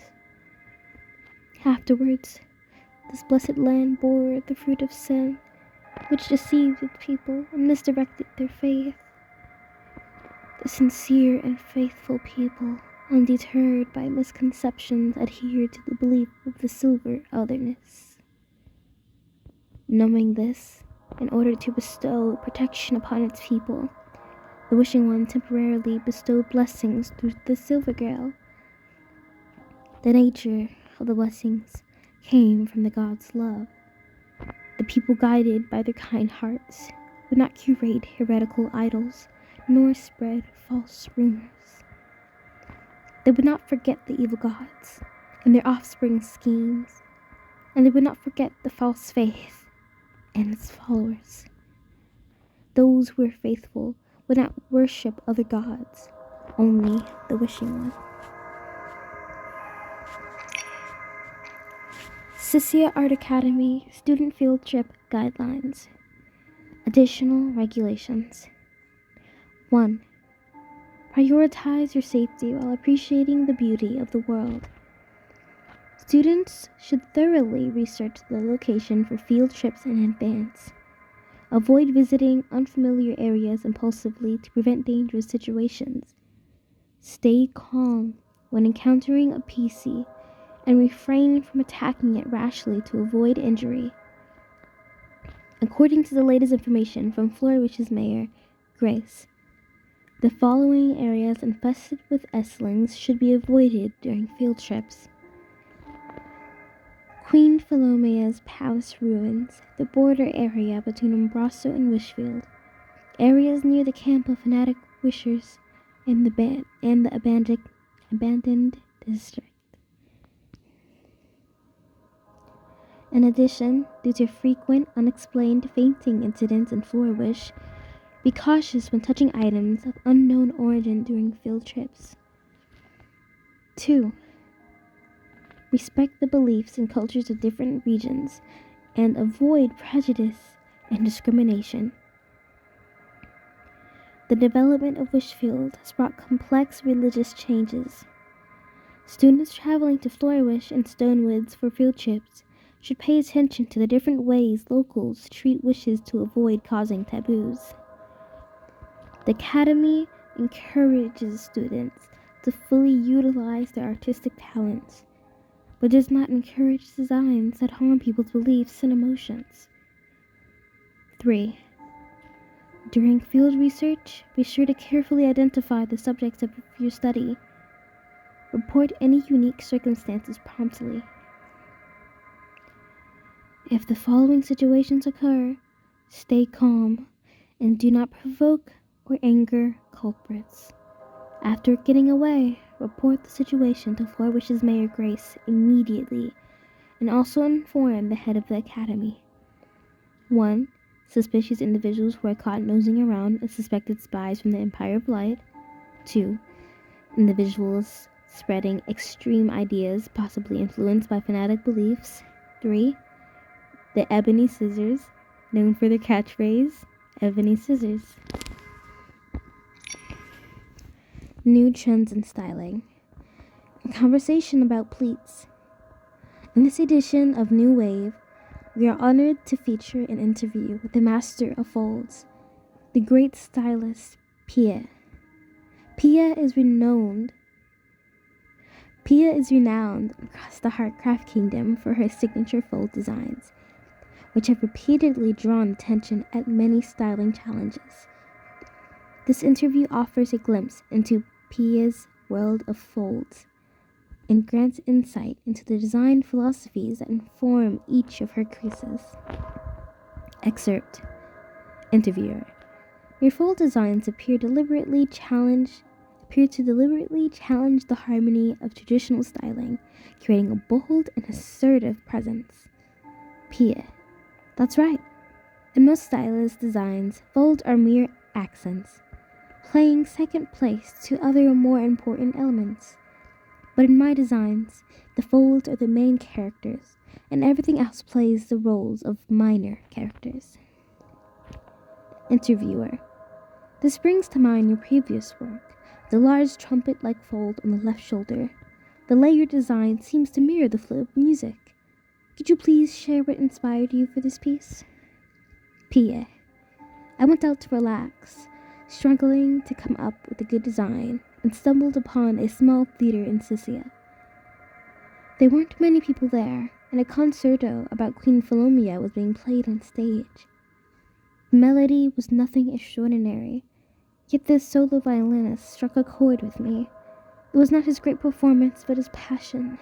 Afterwards, this blessed land bore the fruit of sin, which deceived the people and misdirected their faith. The sincere and faithful people, undeterred by misconceptions, adhered to the belief of the silver otherness. Knowing this, in order to bestow protection upon its people, the wishing one temporarily bestowed blessings through the silver girl. The nature of the blessings came from the god's love. The people, guided by their kind hearts, would not curate heretical idols, nor spread false rumors. They would not forget the evil gods and their offspring's schemes, and they would not forget the false faith and its followers. Those who were faithful would not worship other gods, only the wishing one. Sissia Art Academy Student Field Trip Guidelines. Additional regulations. 1. Prioritize your safety while appreciating the beauty of the world. Students should thoroughly research the location for field trips in advance. Avoid visiting unfamiliar areas impulsively to prevent dangerous situations. Stay calm when encountering a PC and refrain from attacking it rashly to avoid injury. According to the latest information from Flourish's mayor, Grace, the following areas infested with Esslings should be avoided during field trips: Queen Philomea's palace ruins, the border area between Umbraso and Wishfield, areas near the camp of fanatic wishers, and the abandoned district. In addition, due to frequent unexplained fainting incidents in Flourish, be cautious when touching items of unknown origin during field trips. 2. Respect the beliefs and cultures of different regions and avoid prejudice and discrimination. The development of Wishfield has brought complex religious changes. Students traveling to Flourish and Stonewoods for field trips should pay attention to the different ways locals treat wishes to avoid causing taboos. The Academy encourages students to fully utilize their artistic talents, but does not encourage designs that harm people's beliefs and emotions. 3. During field research, be sure to carefully identify the subjects of your study. Report any unique circumstances promptly. If the following situations occur, stay calm and do not provoke or anger culprits. After getting away, report the situation to Floor Wish's Mayor Grace immediately and also inform the head of the academy. 1. Suspicious individuals who are caught nosing around as suspected spies from the Empire of Light. 2. Individuals spreading extreme ideas, possibly influenced by fanatic beliefs. 3. The Ebony Scissors, known for their catchphrase, Ebony Scissors. New trends in styling. A conversation about pleats. In this edition of New Wave, we are honored to feature an interview with the master of folds, the great stylist Pia. Pia is renowned across the Heartcraft Kingdom for her signature fold designs, which have repeatedly drawn attention at many styling challenges. This interview offers a glimpse into Pia's world of folds and grants insight into the design philosophies that inform each of her creases. Excerpt. Interviewer. Your fold designs appear to deliberately challenge the harmony of traditional styling, creating a bold and assertive presence. Pia. That's right. In most stylist designs, folds are mere accents, playing second place to other more important elements. But in my designs, the folds are the main characters, and everything else plays the roles of minor characters. Interviewer. This brings to mind your previous work, the large trumpet-like fold on the left shoulder. The layered design seems to mirror the flow of music. Could you please share what inspired you for this piece? Pia. I went out to relax, struggling to come up with a good design, and stumbled upon a small theater in Sicily. There weren't many people there, and a concerto about Queen Philomela was being played on stage. The melody was nothing extraordinary, yet this solo violinist struck a chord with me. It was not his great performance, but his passion.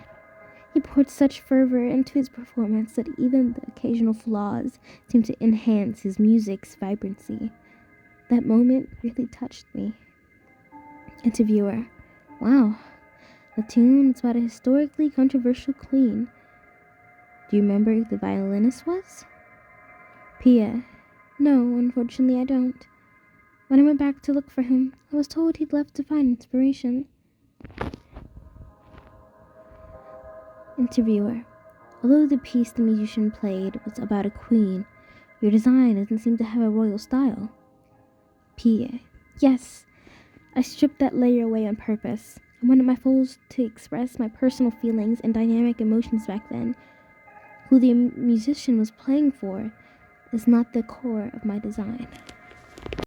He poured such fervor into his performance that even the occasional flaws seemed to enhance his music's vibrancy. That moment really touched me. Interviewer. Wow, the tune is about a historically controversial queen. Do you remember who the violinist was? Pia. No, unfortunately I don't. When I went back to look for him, I was told he'd left to find inspiration. Interviewer. Although the piece the musician played was about a queen, your design doesn't seem to have a royal style. Pia. Yes, I stripped that layer away on purpose. I wanted my folds to express my personal feelings and dynamic emotions back then. Who the musician was playing for is not the core of my design.